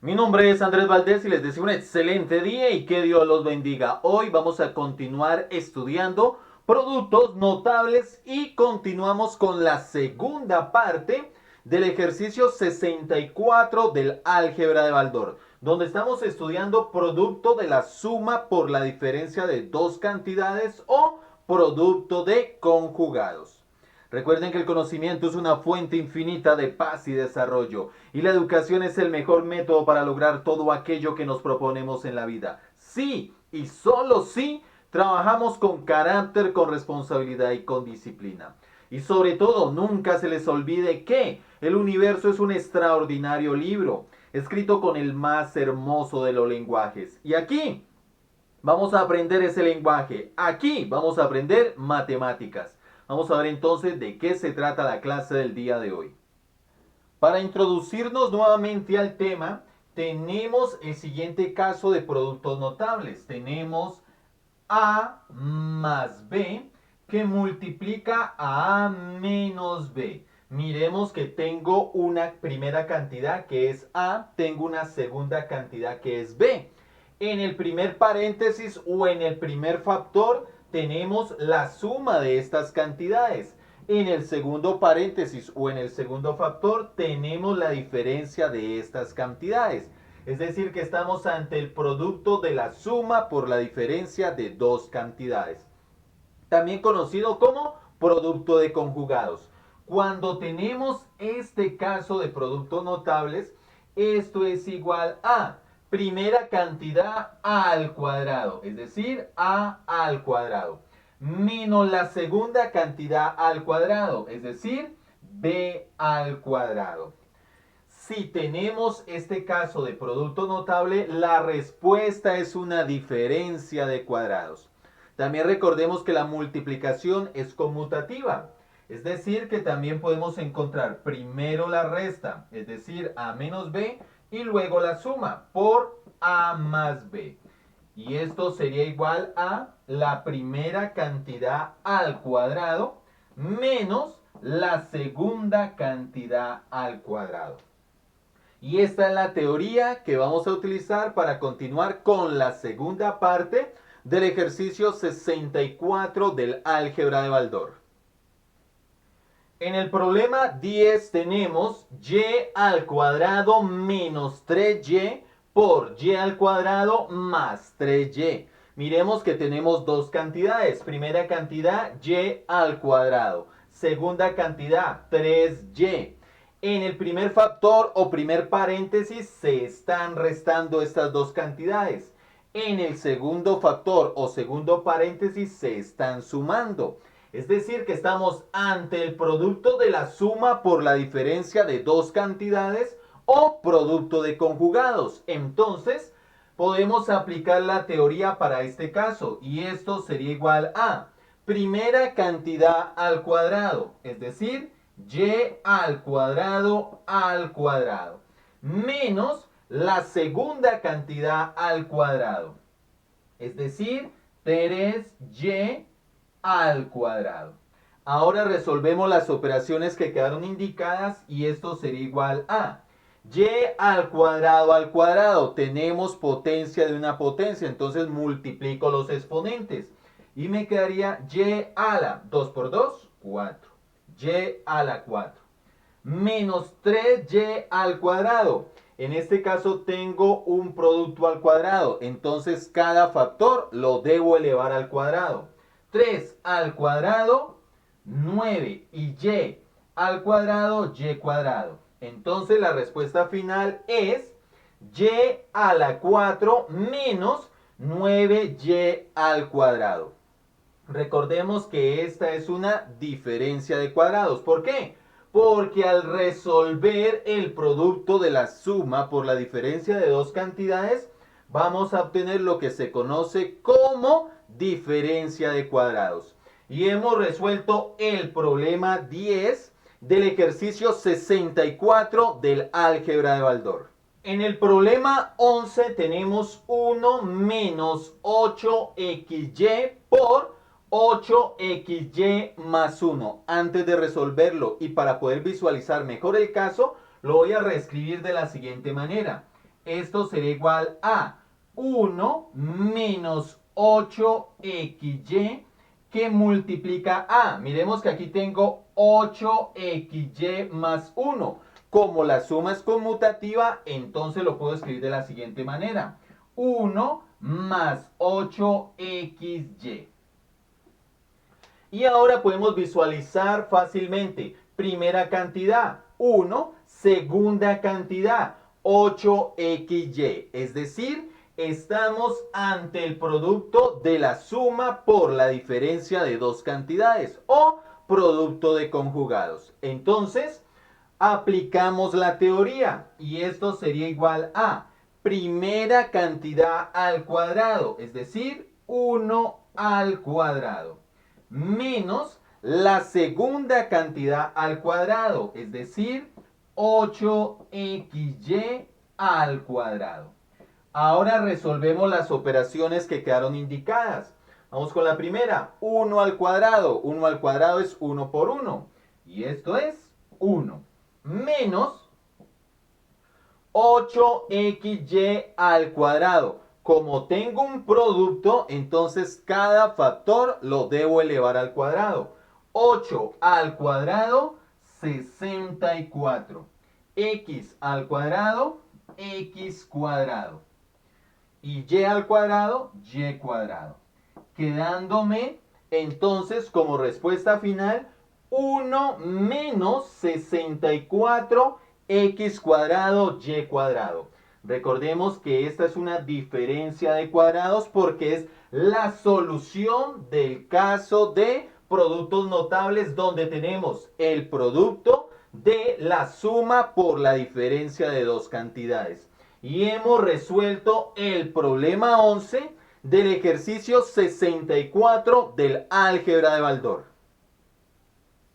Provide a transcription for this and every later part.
Mi nombre es Andrés Valdés y les deseo un excelente día y que Dios los bendiga. Hoy vamos a continuar estudiando productos notables y continuamos con la segunda parte del ejercicio 64 del álgebra de Baldor, donde estamos estudiando producto de la suma por la diferencia de dos cantidades o producto de conjugados. Recuerden que el conocimiento es una fuente infinita de paz y desarrollo, y la educación es el mejor método para lograr todo aquello que nos proponemos en la vida. Sí, y solo si trabajamos con carácter, con responsabilidad y con disciplina. Y sobre todo, nunca se les olvide que el universo es un extraordinario libro, escrito con el más hermoso de los lenguajes. Y aquí vamos a aprender ese lenguaje. Aquí vamos a aprender matemáticas. Vamos a ver entonces de qué se trata la clase del día de hoy. Para introducirnos nuevamente al tema, tenemos el siguiente caso de productos notables. Tenemos A más B que multiplica a A menos B. Miremos que tengo una primera cantidad que es A, tengo una segunda cantidad que es B. En el primer paréntesis o en el primer factor tenemos la suma de estas cantidades. En el segundo paréntesis o en el segundo factor tenemos la diferencia de estas cantidades. Es decir, que estamos ante el producto de la suma por la diferencia de dos cantidades. También conocido como producto de conjugados. Cuando tenemos este caso de productos notables, esto es igual a primera cantidad a al cuadrado, es decir, a al cuadrado, menos la segunda cantidad al cuadrado, es decir, b al cuadrado. Si tenemos este caso de producto notable, la respuesta es una diferencia de cuadrados. También recordemos que la multiplicación es conmutativa. Es decir, que también podemos encontrar primero la resta, es decir, a menos b, y luego la suma por a más b. Y esto sería igual a la primera cantidad al cuadrado menos la segunda cantidad al cuadrado. Y esta es la teoría que vamos a utilizar para continuar con la segunda parte del ejercicio 64 del álgebra de Baldor. En el problema 10 tenemos y al cuadrado menos 3y por y al cuadrado más 3y. Miremos que tenemos dos cantidades. Primera cantidad y al cuadrado. Segunda cantidad 3y. En el primer factor o primer paréntesis se están restando estas dos cantidades. En el segundo factor o segundo paréntesis se están sumando. Es decir, que estamos ante el producto de la suma por la diferencia de dos cantidades o producto de conjugados. Entonces, podemos aplicar la teoría para este caso y esto sería igual a primera cantidad al cuadrado, es decir, y al cuadrado menos la segunda cantidad al cuadrado, es decir, 3y al cuadrado. Ahora resolvemos las operaciones que quedaron indicadas y esto sería igual a y al cuadrado. Tenemos potencia de una potencia, entonces multiplico los exponentes y me quedaría y a la 2 por 2, 4. Y a la 4 menos 3y al cuadrado. En este caso tengo un producto al cuadrado, entonces cada factor lo debo elevar al cuadrado. 3 al cuadrado, 9 y y al cuadrado, y cuadrado. Entonces la respuesta final es y a la 4 menos 9y al cuadrado. Recordemos que esta es una diferencia de cuadrados. ¿Por qué? Porque al resolver el producto de la suma por la diferencia de dos cantidades, vamos a obtener lo que se conoce como diferencia de cuadrados. Y hemos resuelto el problema 10 del ejercicio 64 del álgebra de Baldor. En el problema 11 tenemos 1 menos 8xy por 8xy más 1. Antes de resolverlo y para poder visualizar mejor el caso, lo voy a reescribir de la siguiente manera. Esto será igual a 1 menos 8xy que multiplica a. Miremos que aquí tengo 8xy más 1. Como la suma es conmutativa, entonces lo puedo escribir de la siguiente manera. 1 más 8xy. Y ahora podemos visualizar fácilmente. Primera cantidad, 1. Segunda cantidad, 8xy. Es decir, estamos ante el producto de la suma por la diferencia de dos cantidades o producto de conjugados. Entonces, aplicamos la teoría y esto sería igual a primera cantidad al cuadrado, es decir, 1 al cuadrado, menos la segunda cantidad al cuadrado, es decir, 8xy al cuadrado. Ahora resolvemos las operaciones que quedaron indicadas. Vamos con la primera, 1 al cuadrado. 1 al cuadrado es 1 por 1. Y esto es 1. Menos 8xy al cuadrado. Como tengo un producto, entonces cada factor lo debo elevar al cuadrado. 8 al cuadrado, 64. X al cuadrado, x cuadrado. Y y al cuadrado, y cuadrado. Quedándome entonces como respuesta final 1 menos 64 x cuadrado y cuadrado. Recordemos que esta es una diferencia de cuadrados porque es la solución del caso de productos notables donde tenemos el producto de la suma por la diferencia de dos cantidades. Y hemos resuelto el problema 11 del ejercicio 64 del álgebra de Baldor.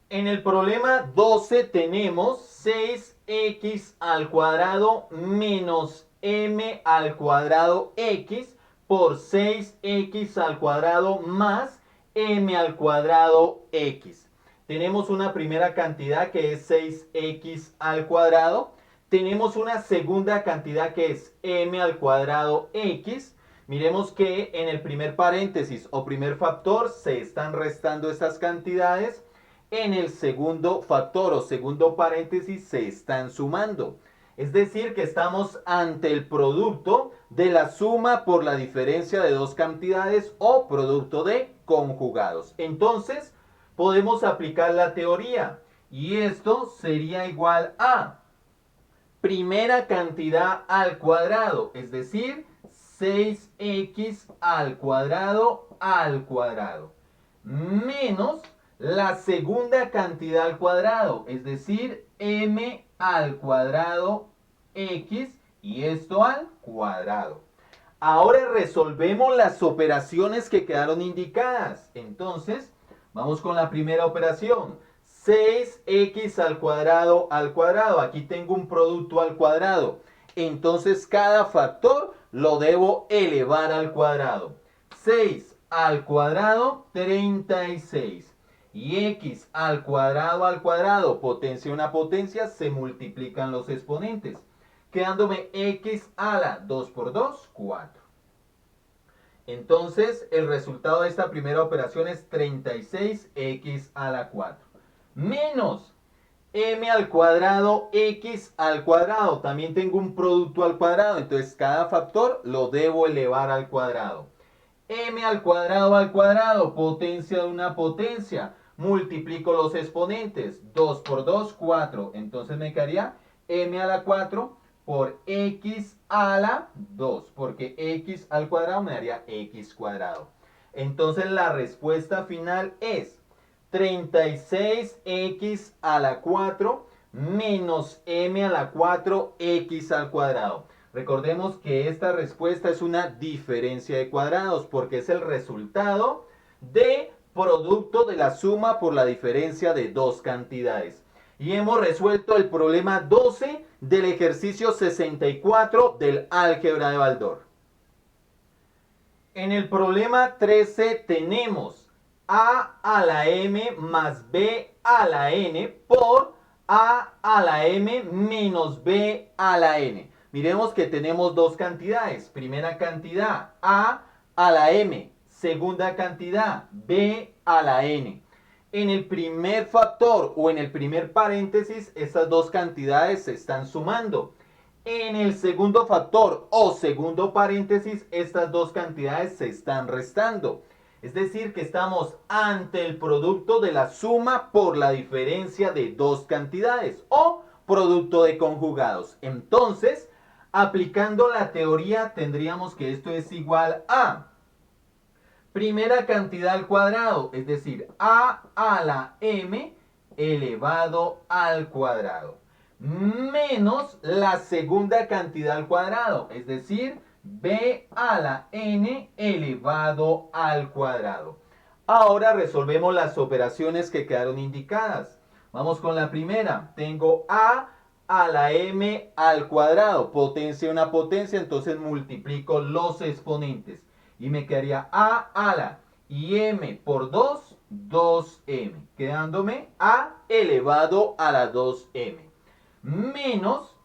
En el problema 12 tenemos 6x al cuadrado menos m al cuadrado x por 6x al cuadrado más m al cuadrado x. Tenemos una primera cantidad que es 6x al cuadrado. Tenemos una segunda cantidad que es m al cuadrado x. Miremos que en el primer paréntesis o primer factor se están restando estas cantidades. En el segundo factor o segundo paréntesis se están sumando. Es decir, que estamos ante el producto de la suma por la diferencia de dos cantidades o producto de conjugados. Entonces, podemos aplicar la teoría y esto sería igual a primera cantidad al cuadrado, es decir, 6x al cuadrado, menos la segunda cantidad al cuadrado, es decir, m al cuadrado x y esto al cuadrado. Ahora resolvemos las operaciones que quedaron indicadas. Entonces, vamos con la primera operación. 6x al cuadrado. Aquí tengo un producto al cuadrado. Entonces, cada factor lo debo elevar al cuadrado. 6 al cuadrado, 36. Y x al cuadrado, potencia una potencia, se multiplican los exponentes. Quedándome x a la 2 por 2, 4. Entonces, el resultado de esta primera operación es 36x a la 4. Menos m al cuadrado, x al cuadrado. También tengo un producto al cuadrado, entonces cada factor lo debo elevar al cuadrado. M al cuadrado, potencia de una potencia. Multiplico los exponentes. 2 por 2, 4. Entonces me quedaría m a la 4 por x a la 2. Porque x al cuadrado me daría x cuadrado. Entonces la respuesta final es 36x a la 4 menos m a la 4 x al cuadrado. Recordemos que esta respuesta es una diferencia de cuadrados porque es el resultado de producto de la suma por la diferencia de dos cantidades. Y hemos resuelto el problema 12 del ejercicio 64 del álgebra de Baldor. En el problema 13 tenemos a a la m más b a la n por a a la m menos b a la n. Miremos que tenemos dos cantidades. Primera cantidad, a la m. Segunda cantidad, b a la n. En el primer factor o en el primer paréntesis, estas dos cantidades se están sumando. En el segundo factor o segundo paréntesis, estas dos cantidades se están restando. Es decir, que estamos ante el producto de la suma por la diferencia de dos cantidades o producto de conjugados. Entonces, aplicando la teoría, tendríamos que esto es igual a primera cantidad al cuadrado, es decir, a la m elevado al cuadrado, menos la segunda cantidad al cuadrado, es decir, b a la n elevado al cuadrado. Ahora resolvemos las operaciones que quedaron indicadas. Vamos con la primera. Tengo a la m al cuadrado, potencia una potencia, entonces multiplico los exponentes. Y me quedaría a la y m por 2, 2m, quedándome a elevado a la 2m, menos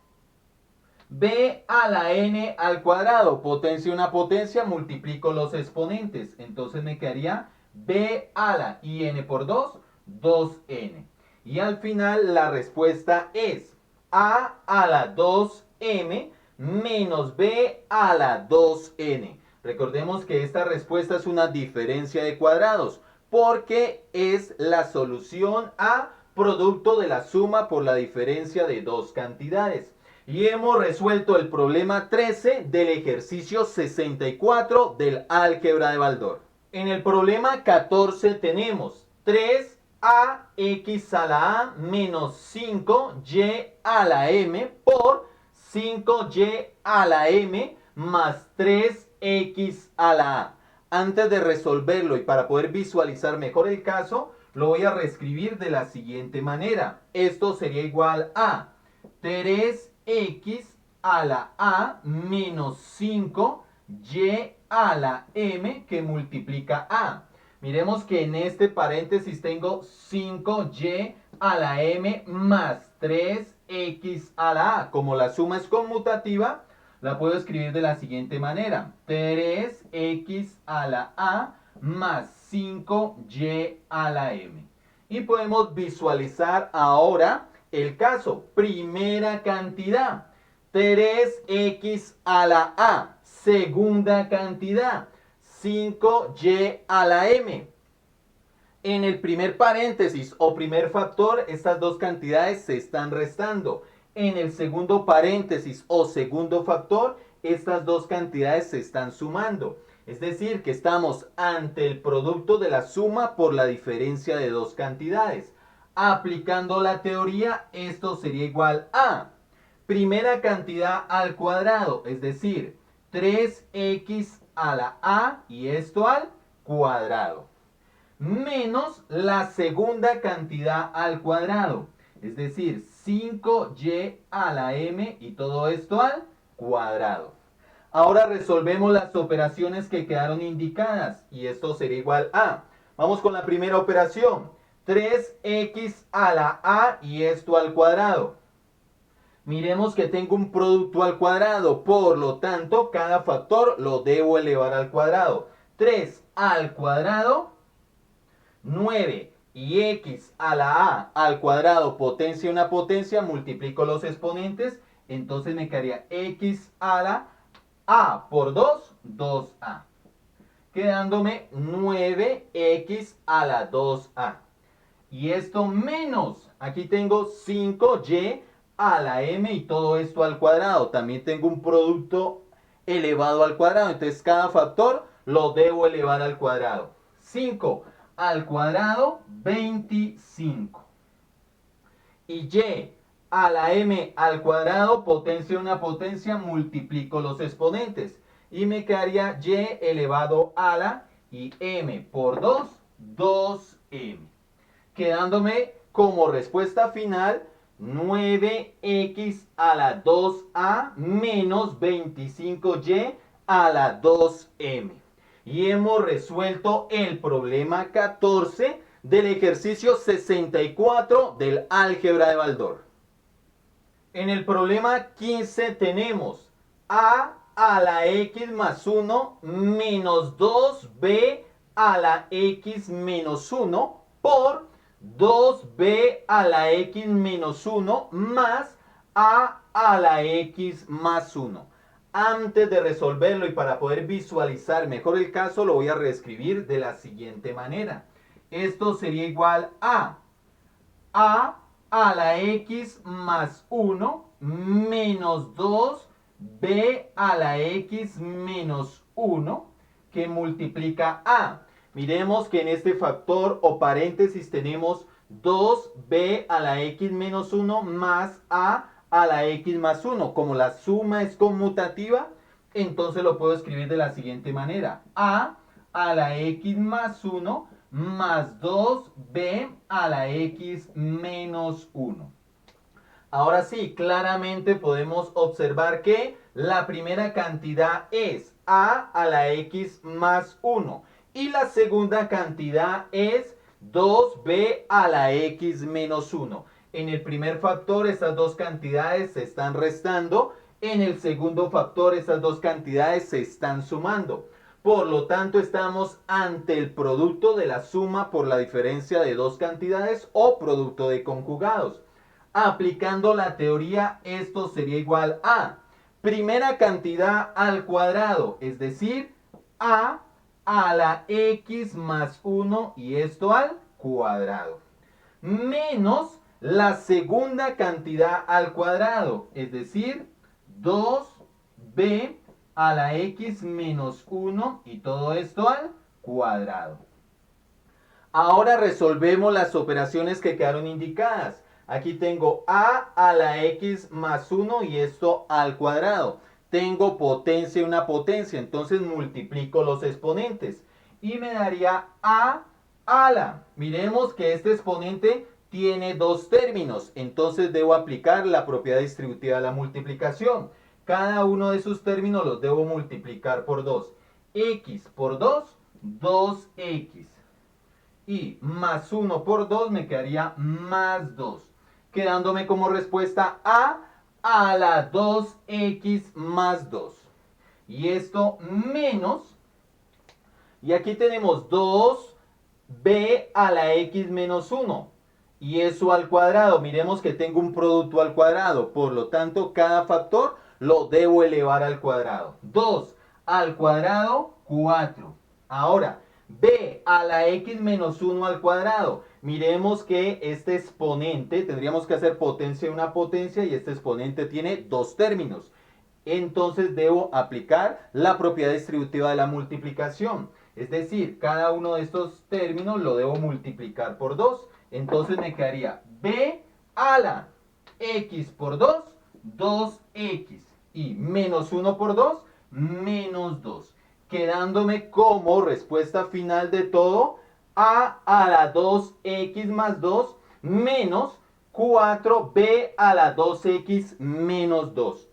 b a la n al cuadrado, potencia una potencia, multiplico los exponentes, entonces me quedaría b a la y n por 2, 2n. Y al final la respuesta es a la 2m menos b a la 2n. Recordemos que esta respuesta es una diferencia de cuadrados porque es la solución a producto de la suma por la diferencia de dos cantidades. Y hemos resuelto el problema 13 del ejercicio 64 del álgebra de Baldor. En el problema 14 tenemos 3ax a la a menos 5y a la m por 5y a la m más 3x a la a. Antes de resolverlo y para poder visualizar mejor el caso, lo voy a reescribir de la siguiente manera. Esto sería igual a 3x a la a menos 5y a la m que multiplica a. Miremos que en este paréntesis tengo 5y a la m más 3x a la a. Como la suma es conmutativa, la puedo escribir de la siguiente manera. 3x a la a más 5y a la m. Y podemos visualizar ahora el caso. Primera cantidad, 3x a la a. Segunda cantidad, 5y a la m. En el primer paréntesis o primer factor, estas dos cantidades se están restando. En el segundo paréntesis o segundo factor, estas dos cantidades se están sumando. Es decir, que estamos ante el producto de la suma por la diferencia de dos cantidades. Aplicando la teoría, esto sería igual a primera cantidad al cuadrado, es decir, 3x a la a y esto al cuadrado, menos la segunda cantidad al cuadrado, es decir, 5y a la m y todo esto al cuadrado. Ahora resolvemos las operaciones que quedaron indicadas y esto sería igual a, vamos con la primera operación, 3x a la a y esto al cuadrado. Miremos que tengo un producto al cuadrado, por lo tanto cada factor lo debo elevar al cuadrado. 3 al cuadrado, 9 y x a la a al cuadrado, potencia una potencia, multiplico los exponentes, entonces me quedaría x a la a por 2, 2a, quedándome 9x a la 2a. Y esto menos, aquí tengo 5y a la m y todo esto al cuadrado. También tengo un producto elevado al cuadrado, entonces cada factor lo debo elevar al cuadrado. 5 al cuadrado, 25. Y y a la m al cuadrado, potencia una potencia, multiplico los exponentes. Y me quedaría y elevado a la y m por 2, 2m. Quedándome como respuesta final 9x a la 2a menos 25y a la 2m. Y hemos resuelto el problema 14 del ejercicio 64 del álgebra de Baldor. En el problema 15 tenemos a la x más 1 menos 2b a la x menos 1 por 2b a la x menos 1 más a la x más 1. Antes de resolverlo y para poder visualizar mejor el caso, lo voy a reescribir de la siguiente manera. Esto sería igual a la x más 1 menos 2b a la x menos 1 que multiplica a. Miremos que en este factor o paréntesis tenemos 2b a la x menos 1 más a la x más 1. Como la suma es conmutativa, entonces lo puedo escribir de la siguiente manera. A la x más 1 más 2b a la x menos 1. Ahora sí, claramente podemos observar que la primera cantidad es a la x más 1 y la segunda cantidad es 2b a la x menos 1. En el primer factor estas dos cantidades se están restando, en el segundo factor estas dos cantidades se están sumando. Por lo tanto, estamos ante el producto de la suma por la diferencia de dos cantidades o producto de conjugados. Aplicando la teoría, esto sería igual a primera cantidad al cuadrado, es decir, a la x más 1 y esto al cuadrado, menos la segunda cantidad al cuadrado, es decir, 2b a la x menos 1 y todo esto al cuadrado. Ahora resolvemos las operaciones que quedaron indicadas. Aquí tengo a la x más 1 y esto al cuadrado. Tengo potencia y una potencia, entonces multiplico los exponentes. Y me daría a la. Miremos que este exponente tiene dos términos, entonces debo aplicar la propiedad distributiva de la multiplicación. Cada uno de sus términos los debo multiplicar por 2. X por 2, 2x. Y más 1 por 2 me quedaría más 2. Quedándome como respuesta a la 2x más 2. Y esto menos, y aquí tenemos 2b a la x menos 1. Y eso al cuadrado. Miremos que tengo un producto al cuadrado. Por lo tanto, cada factor lo debo elevar al cuadrado. 2 al cuadrado, 4. Ahora, b a la x menos 1 al cuadrado. Miremos que este exponente, tendríamos que hacer potencia y una potencia, y este exponente tiene dos términos. Entonces debo aplicar la propiedad distributiva de la multiplicación. Es decir, cada uno de estos términos lo debo multiplicar por 2. Entonces me quedaría b a la x por 2, 2x. Y menos 1 por 2, menos 2. Quedándome como respuesta final de todo a la 2x más 2 menos 4b a la 2x menos 2.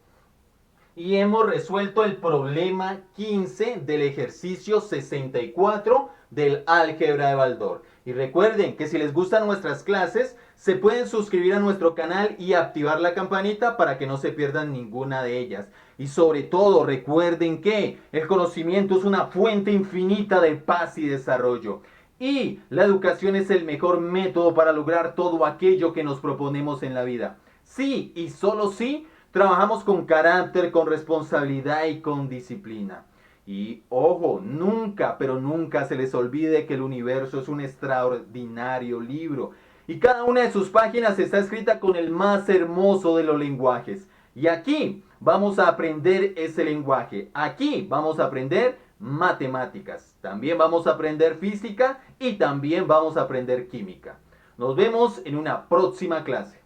Y hemos resuelto el problema 15 del ejercicio 64 del álgebra de Baldor. Y recuerden que si les gustan nuestras clases, se pueden suscribir a nuestro canal y activar la campanita para que no se pierdan ninguna de ellas. Y sobre todo, recuerden que el conocimiento es una fuente infinita de paz y desarrollo. Y la educación es el mejor método para lograr todo aquello que nos proponemos en la vida. Sí, y solo sí, trabajamos con carácter, con responsabilidad y con disciplina. Y ojo, nunca, pero nunca se les olvide que el universo es un extraordinario libro. Y cada una de sus páginas está escrita con el más hermoso de los lenguajes. Y aquí vamos a aprender ese lenguaje. Aquí vamos a aprender matemáticas. También vamos a aprender física y también vamos a aprender química. Nos vemos en una próxima clase.